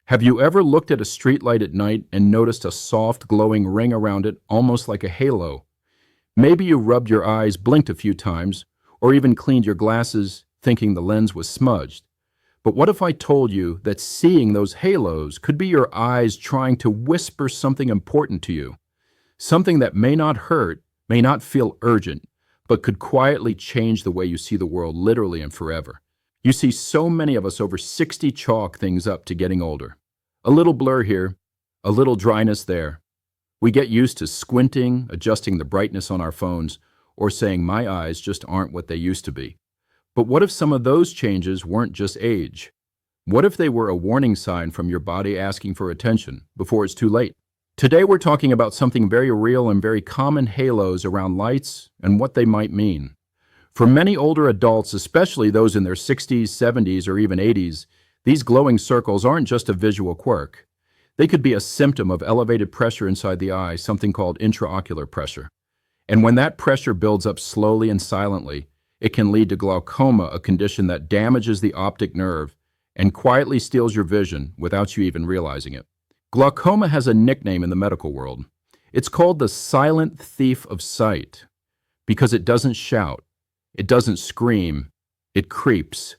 Have you ever looked at a streetlight at night and noticed a soft, glowing ring around it, almost like a halo? Maybe you rubbed your eyes, blinked a few times, or even cleaned your glasses thinking the lens was smudged. But what if I told you that seeing those halos could be your eyes trying to whisper something important to you? Something that may not hurt, may not feel urgent, but could quietly change the way you see the world literally and forever. You see, so many of us over 60 chalk things up to getting older. A little blur here, a little dryness there. We get used to squinting, adjusting the brightness on our phones, or saying my eyes just aren't what they used to be. But what if some of those changes weren't just age? What if they were a warning sign from your body asking for attention before it's too late? Today we're talking about something very real and very common: halos around lights and what they might mean. For many older adults, especially those in their 60s, 70s, or even 80s, these glowing circles aren't just a visual quirk. They could be a symptom of elevated pressure inside the eye, something called intraocular pressure. And when that pressure builds up slowly and silently, it can lead to glaucoma, a condition that damages the optic nerve and quietly steals your vision without you even realizing it. Glaucoma has a nickname in the medical world. It's called the silent thief of sight because it doesn't shout, it doesn't scream, it creeps.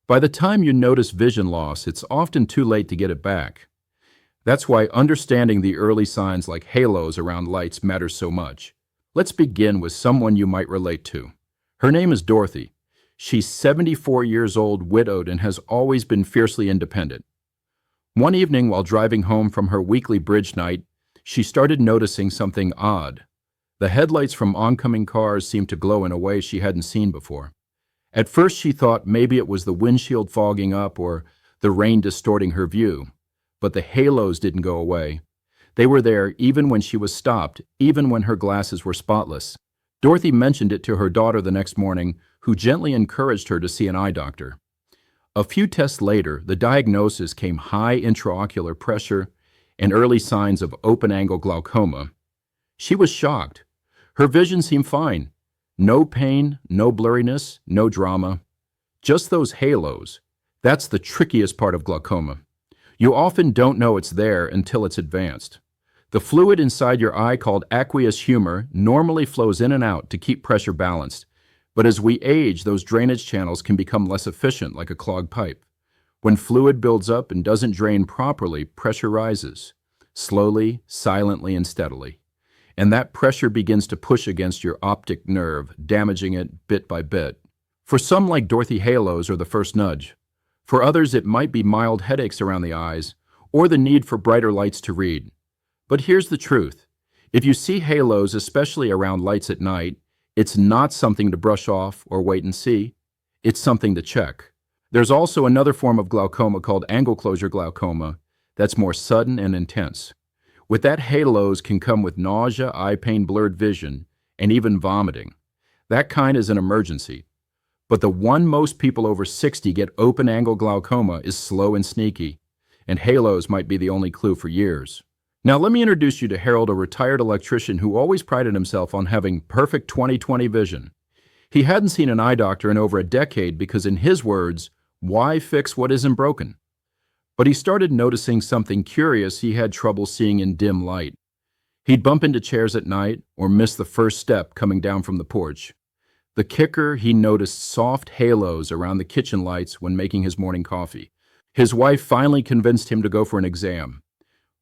By the time you notice vision loss, it's often too late to get it back. That's why understanding the early signs like halos around lights matters so much. Let's begin with someone you might relate to. Her name is Dorothy. She's 74 years old, widowed, and has always been fiercely independent. One evening while driving home from her weekly bridge night, she started noticing something odd. The headlights from oncoming cars seemed to glow in a way she hadn't seen before. At first she thought maybe it was the windshield fogging up or the rain distorting her view. But the halos didn't go away. They were there even when she was stopped, even when her glasses were spotless. Dorothy mentioned it to her daughter the next morning, who gently encouraged her to see an eye doctor. A few tests later, the diagnosis came: high intraocular pressure and early signs of open-angle glaucoma. She was shocked. Her vision seemed fine. No pain, no blurriness, no drama. Just those halos. That's the trickiest part of glaucoma. You often don't know it's there until it's advanced. The fluid inside your eye, called aqueous humor, normally flows in and out to keep pressure balanced. But as we age, those drainage channels can become less efficient, like a clogged pipe. When fluid builds up and doesn't drain properly, pressure rises, slowly, silently, and steadily. And that pressure begins to push against your optic nerve, damaging it bit by bit. For some, like Dorothy, halos are the first nudge. For others, it might be mild headaches around the eyes or the need for brighter lights to read. But here's the truth. If you see halos, especially around lights at night, it's not something to brush off or wait and see. It's something to check. There's also another form of glaucoma called angle closure glaucoma that's more sudden and intense. With that, halos can come with nausea, eye pain, blurred vision, and even vomiting. That kind is an emergency. But the one most people over 60 get, open-angle glaucoma, is slow and sneaky, and halos might be the only clue for years. Now let me introduce you to Harold, a retired electrician who always prided himself on having perfect 20/20 vision. He hadn't seen an eye doctor in over a decade because, in his words, why fix what isn't broken? But he started noticing something curious. He had trouble seeing in dim light. He'd bump into chairs at night or miss the first step coming down from the porch. The kicker, he noticed soft halos around the kitchen lights when making his morning coffee. His wife finally convinced him to go for an exam.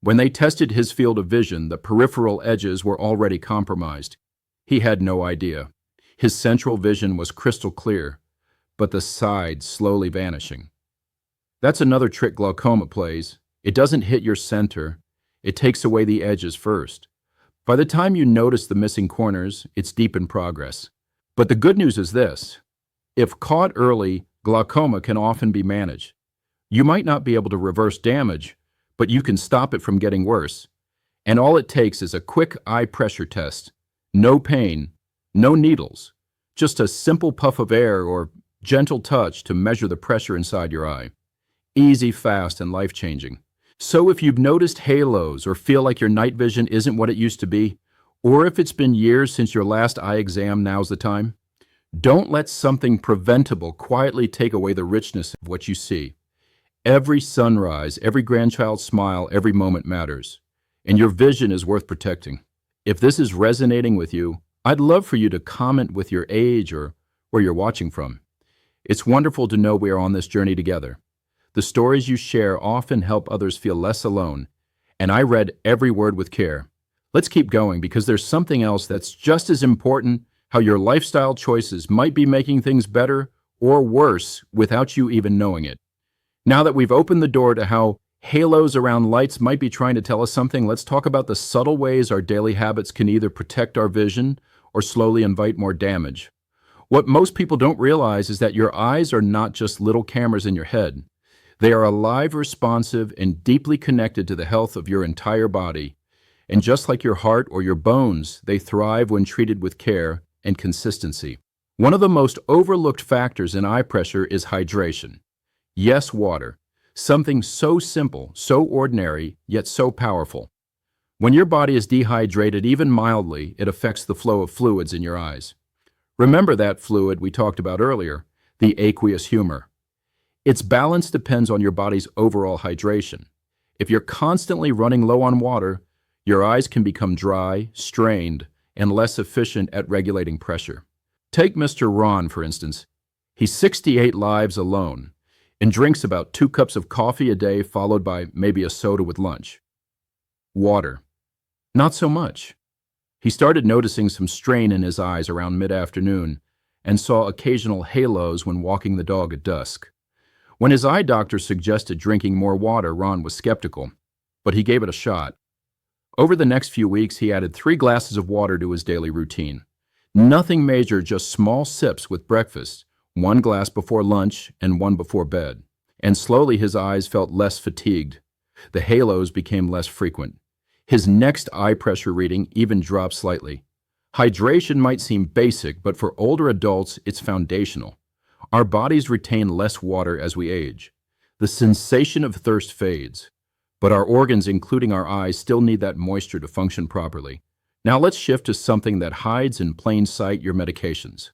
When they tested his field of vision, the peripheral edges were already compromised. He had no idea. His central vision was crystal clear, but the sides slowly vanishing. That's another trick glaucoma plays. It doesn't hit your center. It takes away the edges first. By the time you notice the missing corners, it's deep in progress. But the good news is this. If caught early, glaucoma can often be managed. You might not be able to reverse damage, but you can stop it from getting worse. And all it takes is a quick eye pressure test. No pain, no needles, just a simple puff of air or gentle touch to measure the pressure inside your eye. Easy, fast, and life-changing. So if you've noticed halos or feel like your night vision isn't what it used to be, or if it's been years since your last eye exam, now's the time. Don't let something preventable quietly take away the richness of what you see. Every sunrise, every grandchild's smile, every moment matters. And your vision is worth protecting. If this is resonating with you, I'd love for you to comment with your age or where you're watching from. It's wonderful to know we are on this journey together. The stories you share often help others feel less alone, and I read every word with care. Let's keep going because there's something else that's just as important, how your lifestyle choices might be making things better or worse without you even knowing it. Now that we've opened the door to how halos around lights might be trying to tell us something, let's talk about the subtle ways our daily habits can either protect our vision or slowly invite more damage. What most people don't realize is that your eyes are not just little cameras in your head. They are alive, responsive, and deeply connected to the health of your entire body. And just like your heart or your bones, they thrive when treated with care and consistency. One of the most overlooked factors in eye pressure is hydration. Yes, water. Something so simple, so ordinary, yet so powerful. When your body is dehydrated, even mildly, it affects the flow of fluids in your eyes. Remember that fluid we talked about earlier, the aqueous humor. Its balance depends on your body's overall hydration. If you're constantly running low on water, your eyes can become dry, strained, and less efficient at regulating pressure. Take Mr. Ron, for instance. He's 68 lives alone and drinks about 2 cups of coffee a day followed by maybe a soda with lunch. Water. Not so much. He started noticing some strain in his eyes around mid-afternoon and saw occasional halos when walking the dog at dusk. When his eye doctor suggested drinking more water, Ron was skeptical, but he gave it a shot. Over the next few weeks, he added 3 glasses of water to his daily routine. Nothing major, just small sips with breakfast, 1 glass before lunch and 1 before bed. And slowly his eyes felt less fatigued. The halos became less frequent. His next eye pressure reading even dropped slightly. Hydration might seem basic, but for older adults, it's foundational. Our bodies retain less water as we age. The sensation of thirst fades, but our organs, including our eyes, still need that moisture to function properly. Now let's shift to something that hides in plain sight: your medications.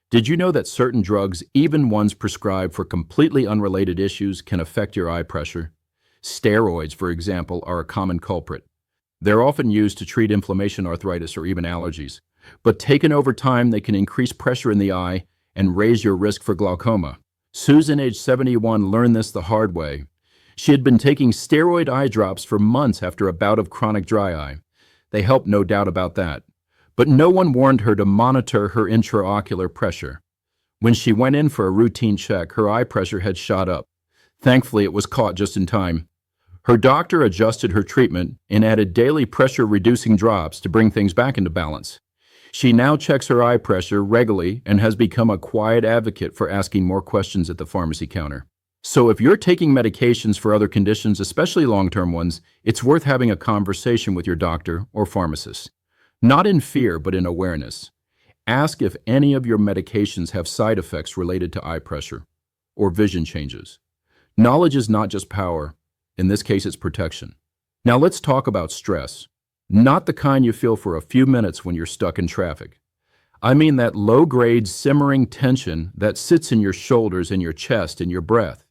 Did you know that certain drugs, even ones prescribed for completely unrelated issues, can affect your eye pressure? Steroids, for example, are a common culprit. They're often used to treat inflammation, arthritis, or even allergies. But taken over time, they can increase pressure in the eye and raise your risk for glaucoma. Susan, age 71, learned this the hard way. She had been taking steroid eye drops for months after a bout of chronic dry eye. They helped, no doubt about that. But no one warned her to monitor her intraocular pressure. When she went in for a routine check, her eye pressure had shot up. Thankfully, it was caught just in time. Her doctor adjusted her treatment and added daily pressure-reducing drops to bring things back into balance. She now checks her eye pressure regularly and has become a quiet advocate for asking more questions at the pharmacy counter. So if you're taking medications for other conditions, especially long-term ones, it's worth having a conversation with your doctor or pharmacist. Not in fear, but in awareness. Ask if any of your medications have side effects related to eye pressure or vision changes. Knowledge is not just power. In this case, it's protection. Now let's talk about stress. Not the kind you feel for a few minutes when you're stuck in traffic. I mean that low-grade, simmering tension that sits in your shoulders and your chest and your breath.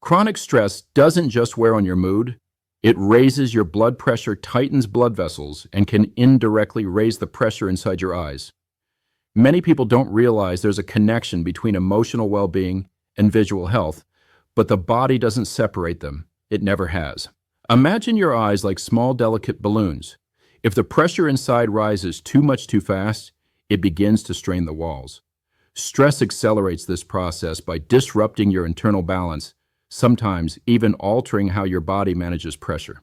Chronic stress doesn't just wear on your mood. It raises your blood pressure, tightens blood vessels, and can indirectly raise the pressure inside your eyes. Many people don't realize there's a connection between emotional well-being and visual health, but the body doesn't separate them. It never has. Imagine your eyes like small, delicate balloons. If the pressure inside rises too much too fast, it begins to strain the walls. Stress accelerates this process by disrupting your internal balance, sometimes even altering how your body manages pressure.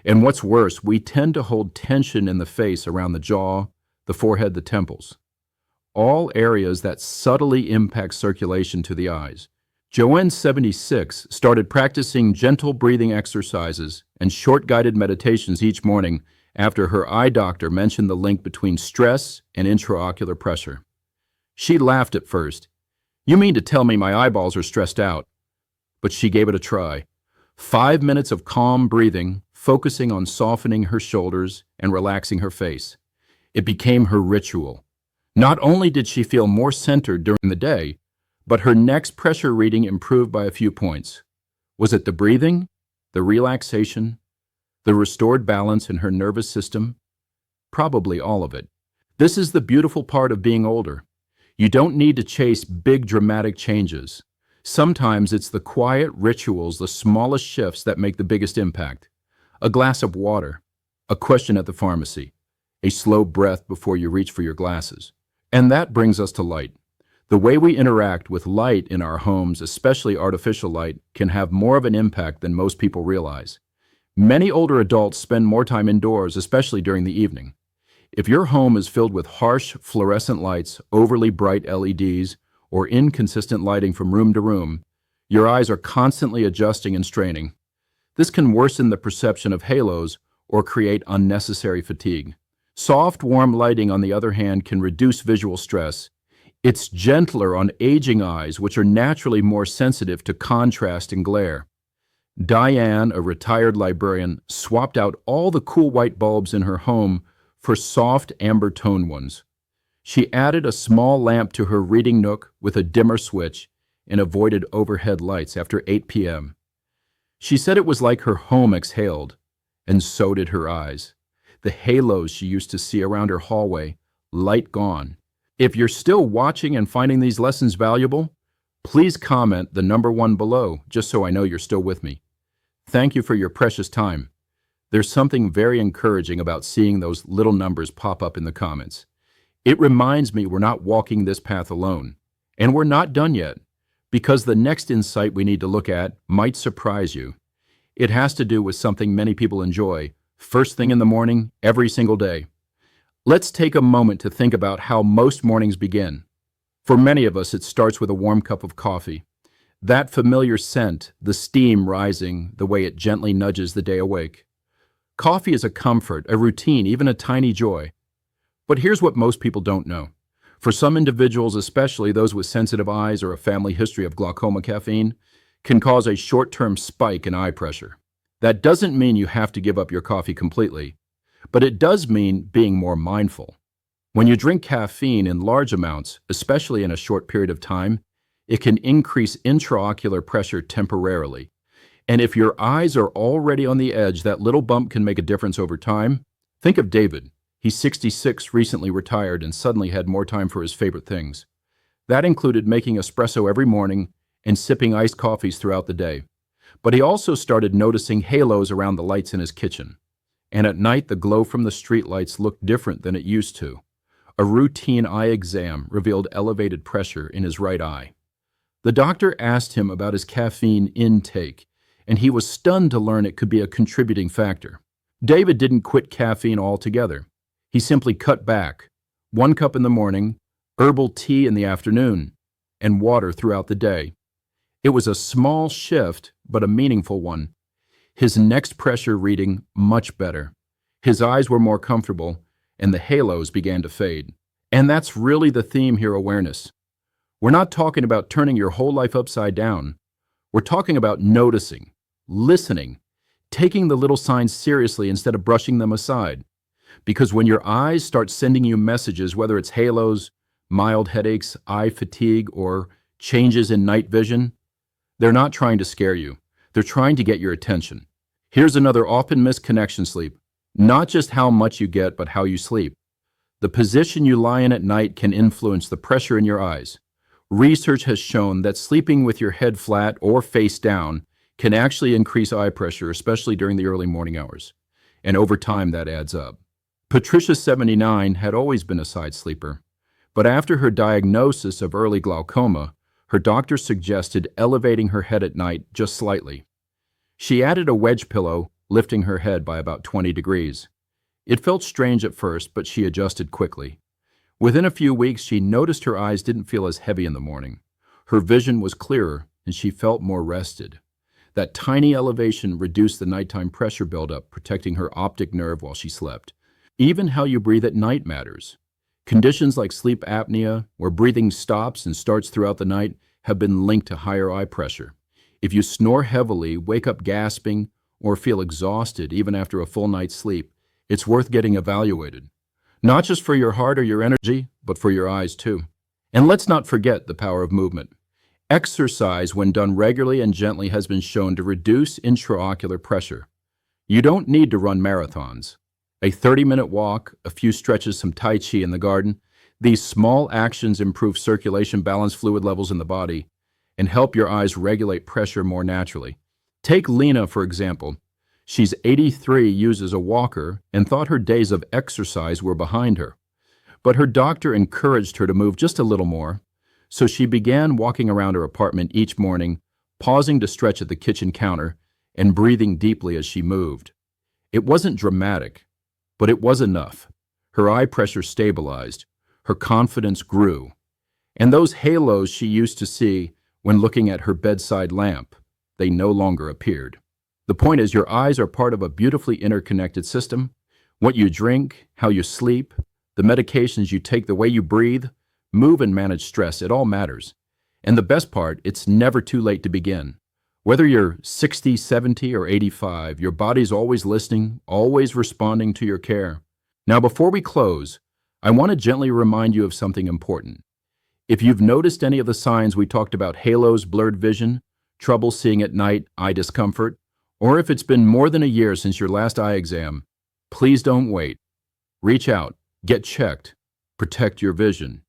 And what's worse, we tend to hold tension in the face, around the jaw, the forehead, the temples. All areas that subtly impact circulation to the eyes. Joanne, 76, started practicing gentle breathing exercises and short guided meditations each morning after her eye doctor mentioned the link between stress and intraocular pressure. She laughed at first. "You mean to tell me my eyeballs are stressed out?" But she gave it a try. 5 minutes of calm breathing, focusing on softening her shoulders and relaxing her face. It became her ritual. Not only did she feel more centered during the day, but her next pressure reading improved by a few points. Was it the breathing, the relaxation, the restored balance in her nervous system? Probably all of it. This is the beautiful part of being older. You don't need to chase big dramatic changes. Sometimes it's the quiet rituals, the smallest shifts that make the biggest impact. A glass of water, a question at the pharmacy, a slow breath before you reach for your glasses. And that brings us to light. The way we interact with light in our homes, especially artificial light, can have more of an impact than most people realize. Many older adults spend more time indoors, especially during the evening. If your home is filled with harsh fluorescent lights, overly bright LEDs, or inconsistent lighting from room to room, your eyes are constantly adjusting and straining. This can worsen the perception of halos or create unnecessary fatigue. Soft, warm lighting, on the other hand, can reduce visual stress. It's gentler on aging eyes, which are naturally more sensitive to contrast and glare. Diane, a retired librarian, swapped out all the cool white bulbs in her home for soft amber tone ones. She added a small lamp to her reading nook with a dimmer switch and avoided overhead lights after 8 p.m. She said it was like her home exhaled, and so did her eyes. The halos she used to see around her hallway, light gone. If you're still watching and finding these lessons valuable, please comment the number 1 below, just so I know you're still with me. Thank you for your precious time. There's something very encouraging about seeing those little numbers pop up in the comments. It reminds me we're not walking this path alone, and we're not done yet, because the next insight we need to look at might surprise you. It has to do with something many people enjoy, first thing in the morning, every single day. Let's take a moment to think about how most mornings begin. For many of us, it starts with a warm cup of coffee. That familiar scent, the steam rising, the way it gently nudges the day awake. Coffee is a comfort, a routine, even a tiny joy. But here's what most people don't know. For some individuals, especially those with sensitive eyes or a family history of glaucoma, caffeine can cause a short-term spike in eye pressure. That doesn't mean you have to give up your coffee completely, but it does mean being more mindful. When you drink caffeine in large amounts, especially in a short period of time, it can increase intraocular pressure temporarily. And if your eyes are already on the edge, that little bump can make a difference over time. Think of David. He's 66, recently retired, and suddenly had more time for his favorite things. That included making espresso every morning and sipping iced coffees throughout the day. But he also started noticing halos around the lights in his kitchen. And at night, the glow from the street lights looked different than it used to. A routine eye exam revealed elevated pressure in his right eye. The doctor asked him about his caffeine intake, and he was stunned to learn it could be a contributing factor. David didn't quit caffeine altogether. He simply cut back. 1 cup in the morning, herbal tea in the afternoon, and water throughout the day. It was a small shift, but a meaningful one. His next pressure reading much better. His eyes were more comfortable, and the halos began to fade. And that's really the theme here, awareness. We're not talking about turning your whole life upside down. We're talking about noticing, listening, taking the little signs seriously instead of brushing them aside. Because when your eyes start sending you messages, whether it's halos, mild headaches, eye fatigue, or changes in night vision, they're not trying to scare you. They're trying to get your attention. Here's another often missed connection: sleep. Not just how much you get, but how you sleep. The position you lie in at night can influence the pressure in your eyes. Research has shown that sleeping with your head flat or face down can actually increase eye pressure, especially during the early morning hours. And over time, that adds up. Patricia, 79, had always been a side sleeper, but after her diagnosis of early glaucoma, her doctor suggested elevating her head at night just slightly. She added a wedge pillow, lifting her head by about 20 degrees. It felt strange at first, but she adjusted quickly. Within a few weeks, she noticed her eyes didn't feel as heavy in the morning. Her vision was clearer, and she felt more rested. That tiny elevation reduced the nighttime pressure buildup, protecting her optic nerve while she slept. Even how you breathe at night matters. Conditions like sleep apnea, where breathing stops and starts throughout the night, have been linked to higher eye pressure. If you snore heavily, wake up gasping, or feel exhausted even after a full night's sleep, it's worth getting evaluated. Not just for your heart or your energy, but for your eyes too. And let's not forget the power of movement. Exercise, when done regularly and gently, has been shown to reduce intraocular pressure. You don't need to run marathons. A 30-minute walk, a few stretches, some Tai Chi in the garden, these small actions improve circulation, balance fluid levels in the body, and help your eyes regulate pressure more naturally. Take Lena, for example. She's 83, uses a walker, and thought her days of exercise were behind her. But her doctor encouraged her to move just a little more, so she began walking around her apartment each morning, pausing to stretch at the kitchen counter, and breathing deeply as she moved. It wasn't dramatic, but it was enough. Her eye pressure stabilized, her confidence grew, and those halos she used to see when looking at her bedside lamp, they no longer appeared. The point is, your eyes are part of a beautifully interconnected system. What you drink, how you sleep, the medications you take, the way you breathe, move and manage stress, it all matters. And the best part, it's never too late to begin. Whether you're 60, 70, or 85, your body's always listening, always responding to your care. Now, before we close, I want to gently remind you of something important. If you've noticed any of the signs we talked about, halos, blurred vision, trouble seeing at night, eye discomfort, or if it's been more than a year since your last eye exam, please don't wait. Reach out, get checked, protect your vision.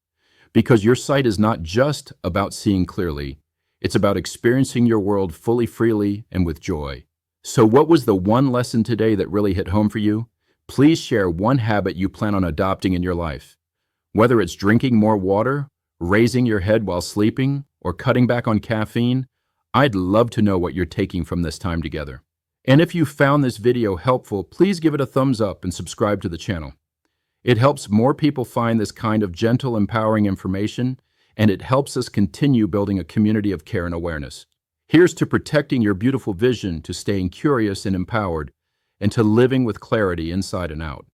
Because your sight is not just about seeing clearly, it's about experiencing your world fully, freely, and with joy. So what was the one lesson today that really hit home for you? Please share one habit you plan on adopting in your life. Whether it's drinking more water, raising your head while sleeping, or cutting back on caffeine, I'd love to know what you're taking from this time together. And if you found this video helpful, please give it a thumbs up and subscribe to the channel. It helps more people find this kind of gentle, empowering information, and it helps us continue building a community of care and awareness. Here's to protecting your beautiful vision, to staying curious and empowered, and to living with clarity inside and out.